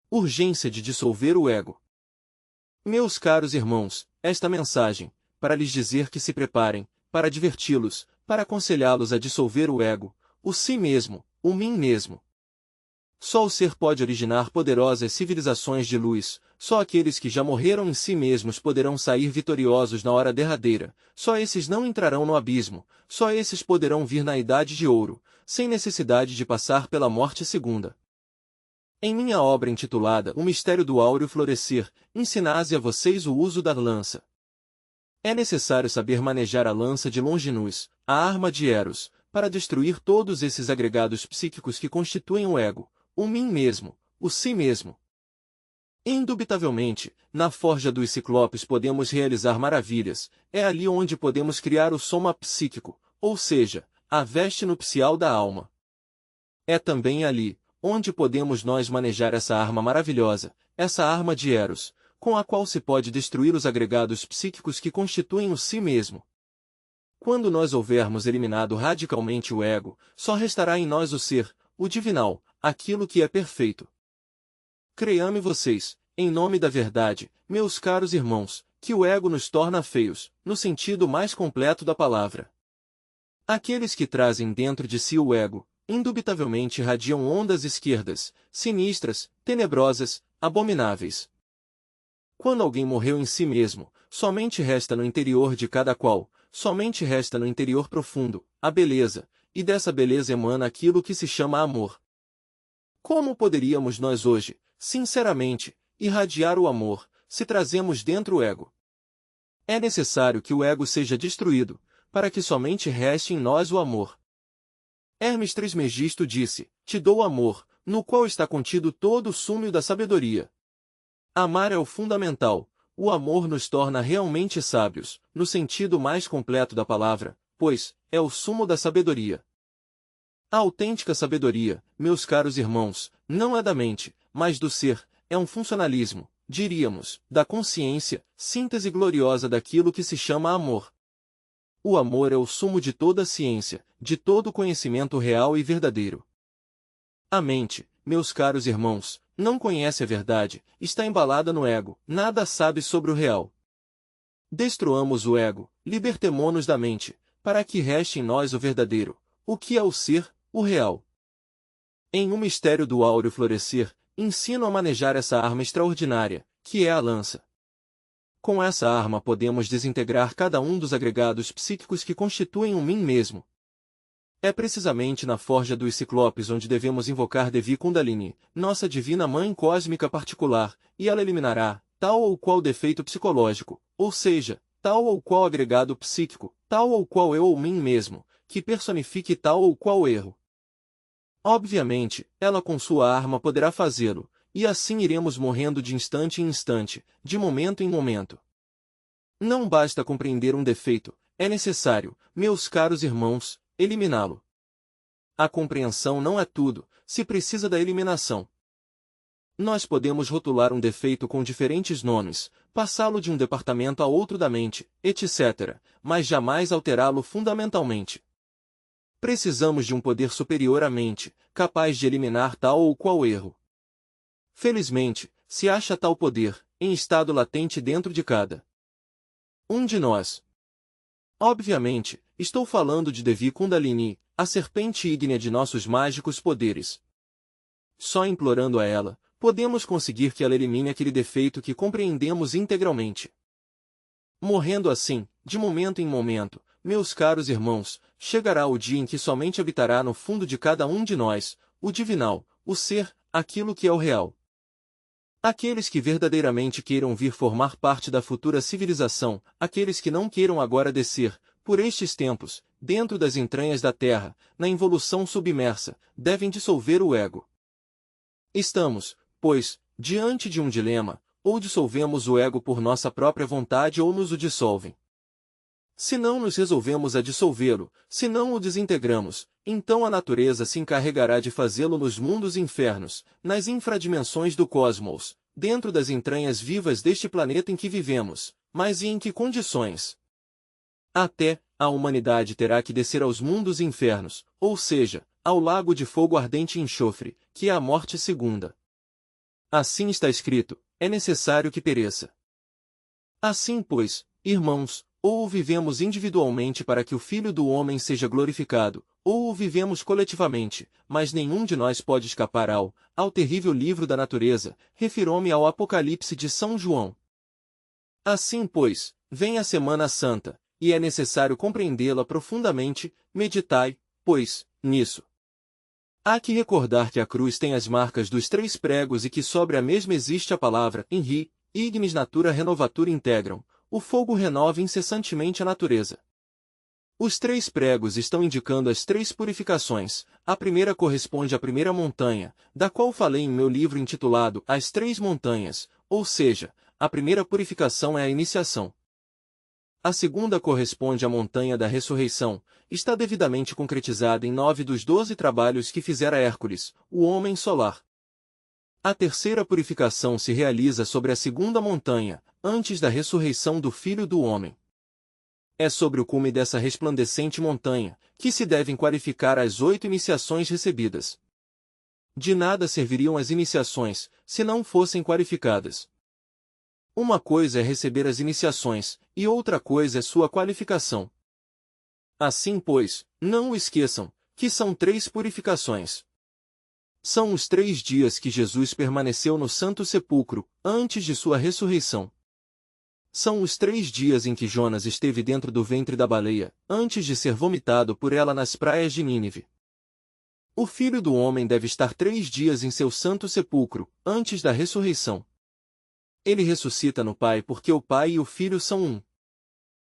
Urgência de dissolver o ego. Meus caros irmãos, esta mensagem, para lhes dizer que se preparem, para diverti-los, para aconselhá-los a dissolver o ego, o si mesmo, o mim mesmo. Só o ser pode originar poderosas civilizações de luz, só aqueles que já morreram em si mesmos poderão sair vitoriosos na hora derradeira, só esses não entrarão no abismo, só esses poderão vir na idade de ouro, sem necessidade de passar pela morte segunda. Em minha obra intitulada O Mistério do Áureo Florescer, ensinase a vocês o uso da lança. É necessário saber manejar a lança de Longinus, a arma de Eros, para destruir todos esses agregados psíquicos que constituem o ego, o mim mesmo, o si mesmo. Indubitavelmente, na forja dos ciclopes podemos realizar maravilhas, é ali onde podemos criar o soma psíquico, ou seja, a veste nupcial da alma. É também ali, onde podemos nós manejar essa arma maravilhosa, essa arma de Eros, com a qual se pode destruir os agregados psíquicos que constituem o si mesmo. Quando nós houvermos eliminado radicalmente o ego, só restará em nós o ser, o divinal, aquilo que é perfeito. Creiam-me vocês, em nome da verdade, meus caros irmãos, que o ego nos torna feios, no sentido mais completo da palavra. Aqueles que trazem dentro de si o ego, indubitavelmente irradiam ondas esquerdas, sinistras, tenebrosas, abomináveis. Quando alguém morreu em si mesmo, somente resta no interior de cada qual, somente resta no interior profundo, a beleza, e dessa beleza emana aquilo que se chama amor. Como poderíamos nós hoje, sinceramente, irradiar o amor, se trazemos dentro o ego? É necessário que o ego seja destruído, para que somente reste em nós o amor. Hermes Trismegisto disse, te dou amor, no qual está contido todo o súmio da sabedoria. Amar é o fundamental, o amor nos torna realmente sábios, no sentido mais completo da palavra, pois, é o sumo da sabedoria. A autêntica sabedoria, meus caros irmãos, não é da mente, mas do ser, é um funcionalismo, diríamos, da consciência, síntese gloriosa daquilo que se chama amor. O amor é o sumo de toda a ciência, de todo o conhecimento real e verdadeiro. A mente, meus caros irmãos, não conhece a verdade, está embalada no ego, nada sabe sobre o real. Destruamos o ego, libertemo-nos da mente, para que reste em nós o verdadeiro, o que é o ser, o real. Em O Mistério do Áureo Florescer, ensino a manejar essa arma extraordinária, que é a lança. Com essa arma podemos desintegrar cada um dos agregados psíquicos que constituem o mim mesmo. É precisamente na forja dos ciclopes onde devemos invocar Devi Kundalini, nossa divina mãe cósmica particular, e ela eliminará tal ou qual defeito psicológico, ou seja, tal ou qual agregado psíquico, tal ou qual eu ou mim mesmo, que personifique tal ou qual erro. Obviamente, ela com sua arma poderá fazê-lo, e assim iremos morrendo de instante em instante, de momento em momento. Não basta compreender um defeito, é necessário, meus caros irmãos, eliminá-lo. A compreensão não é tudo, se precisa da eliminação. Nós podemos rotular um defeito com diferentes nomes, passá-lo de um departamento a outro da mente, etc., mas jamais alterá-lo fundamentalmente. Precisamos de um poder superior à mente, capaz de eliminar tal ou qual erro. Felizmente, se acha tal poder, em estado latente dentro de cada um de nós. Obviamente, estou falando de Devi Kundalini, a serpente ígnea de nossos mágicos poderes. Só implorando a ela, podemos conseguir que ela elimine aquele defeito que compreendemos integralmente. Morrendo assim, de momento em momento, meus caros irmãos, chegará o dia em que somente habitará no fundo de cada um de nós, o divinal, o ser, aquilo que é o real. Aqueles que verdadeiramente queiram vir formar parte da futura civilização, aqueles que não queiram agora descer, por estes tempos, dentro das entranhas da Terra, na involução submersa, devem dissolver o ego. Estamos, pois, diante de um dilema, ou dissolvemos o ego por nossa própria vontade ou nos o dissolvem. Se não nos resolvemos a dissolvê-lo, se não o desintegramos, então a natureza se encarregará de fazê-lo nos mundos infernos, nas infradimensões do cosmos, dentro das entranhas vivas deste planeta em que vivemos, mas e em que condições? Até, a humanidade terá que descer aos mundos infernos, ou seja, ao lago de fogo ardente e enxofre, que é a morte segunda. Assim está escrito, é necessário que pereça. Assim, pois, irmãos, ou vivemos individualmente para que o Filho do Homem seja glorificado, ou vivemos coletivamente, mas nenhum de nós pode escapar ao terrível livro da natureza, refiro-me ao Apocalipse de São João. Assim, pois, vem a Semana Santa, e é necessário compreendê-la profundamente, meditai, pois, nisso. Há que recordar que a cruz tem as marcas dos 3 pregos e que sobre a mesma existe a palavra, Enri, ignis natura renovatur integram, o fogo renova incessantemente a natureza. Os 3 pregos estão indicando as 3 purificações. A primeira corresponde à primeira montanha, da qual falei em meu livro intitulado As 3 Montanhas, ou seja, a primeira purificação é a iniciação. A segunda corresponde à montanha da ressurreição, está devidamente concretizada em 9 dos 12 trabalhos que fizera Hércules, o homem solar. A terceira purificação se realiza sobre a segunda montanha, antes da ressurreição do Filho do Homem. É sobre o cume dessa resplandecente montanha, que se devem qualificar as 8 iniciações recebidas. De nada serviriam as iniciações, se não fossem qualificadas. Uma coisa é receber as iniciações, e outra coisa é sua qualificação. Assim, pois, não o esqueçam, que são 3 purificações. São os 3 dias que Jesus permaneceu no Santo Sepulcro, antes de sua ressurreição. São os 3 dias em que Jonas esteve dentro do ventre da baleia, antes de ser vomitado por ela nas praias de Nínive. O Filho do Homem deve estar 3 dias em seu Santo Sepulcro, antes da ressurreição. Ele ressuscita no Pai porque o Pai e o Filho são um.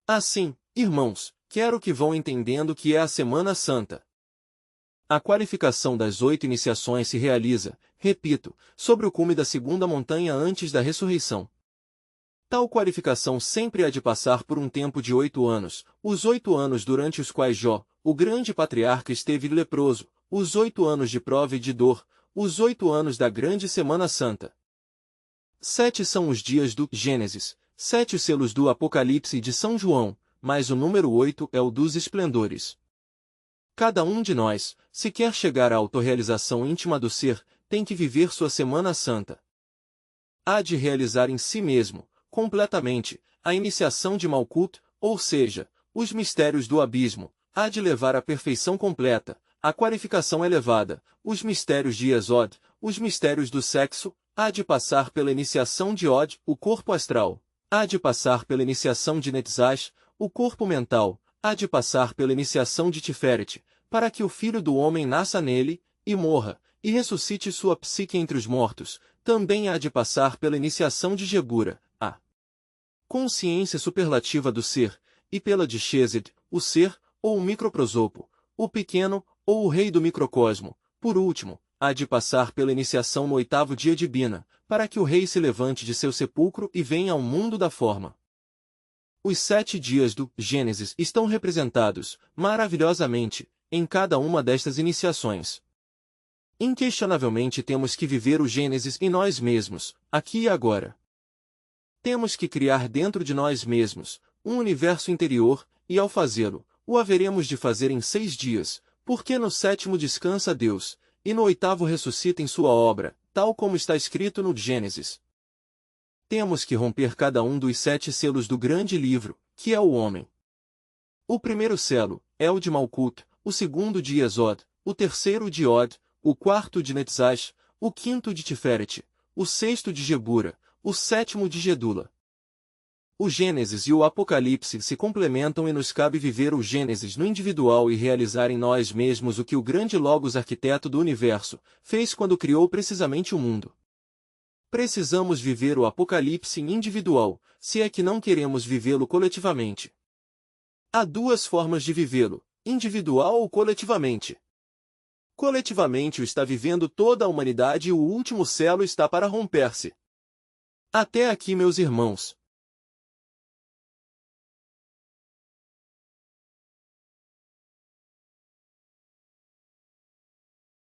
Assim, irmãos, quero que vão entendendo que é a Semana Santa. A qualificação das 8 iniciações se realiza, repito, sobre o cume da segunda montanha antes da ressurreição. Tal qualificação sempre há de passar por um tempo de 8 anos, os 8 anos durante os quais Jó, o grande patriarca, esteve leproso, os 8 anos de prova e de dor, os 8 anos da grande Semana Santa. 7 são os dias do Gênesis, 7 os selos do Apocalipse de São João, mas o número 8 é o dos esplendores. Cada um de nós, se quer chegar à autorrealização íntima do ser, tem que viver sua Semana Santa. Há de realizar em si mesmo, completamente, a iniciação de Malkut, ou seja, os mistérios do abismo, há de levar à perfeição completa, a qualificação elevada, os mistérios de Yesod, os mistérios do sexo, há de passar pela iniciação de Od, o corpo astral, há de passar pela iniciação de Netzach, o corpo mental, há de passar pela iniciação de Tiferet, para que o Filho do Homem nasça nele, e morra, e ressuscite sua psique entre os mortos, também há de passar pela iniciação de Gebura, a consciência superlativa do ser, e pela de Chesed, o ser, ou o microprosopo, o pequeno, ou o rei do microcosmo. Por último, há de passar pela iniciação no 8º dia de Bina, para que o rei se levante de seu sepulcro e venha ao mundo da forma. Os 7 dias do Gênesis estão representados, maravilhosamente, em cada uma destas iniciações. Inquestionavelmente temos que viver o Gênesis em nós mesmos, aqui e agora. Temos que criar dentro de nós mesmos um universo interior, e ao fazê-lo, o haveremos de fazer em 6 dias, porque no 7º descansa Deus, e no 8º ressuscita em sua obra, tal como está escrito no Gênesis. Temos que romper cada um dos 7 selos do grande livro, que é o homem. O primeiro selo é o de Malkut, o segundo de Yesod, o terceiro de Od, o quarto de Netzach, o quinto de Tiferet, o sexto de Gebura, o 7º de Gedula. O Gênesis e o Apocalipse se complementam e nos cabe viver o Gênesis no individual e realizar em nós mesmos o que o grande Logos arquiteto do universo fez quando criou precisamente o mundo. Precisamos viver o Apocalipse individual, se é que não queremos vivê-lo coletivamente. Há 2 formas de vivê-lo, individual ou coletivamente. Coletivamente o está vivendo toda a humanidade e o último selo está para romper-se. Até aqui, meus irmãos.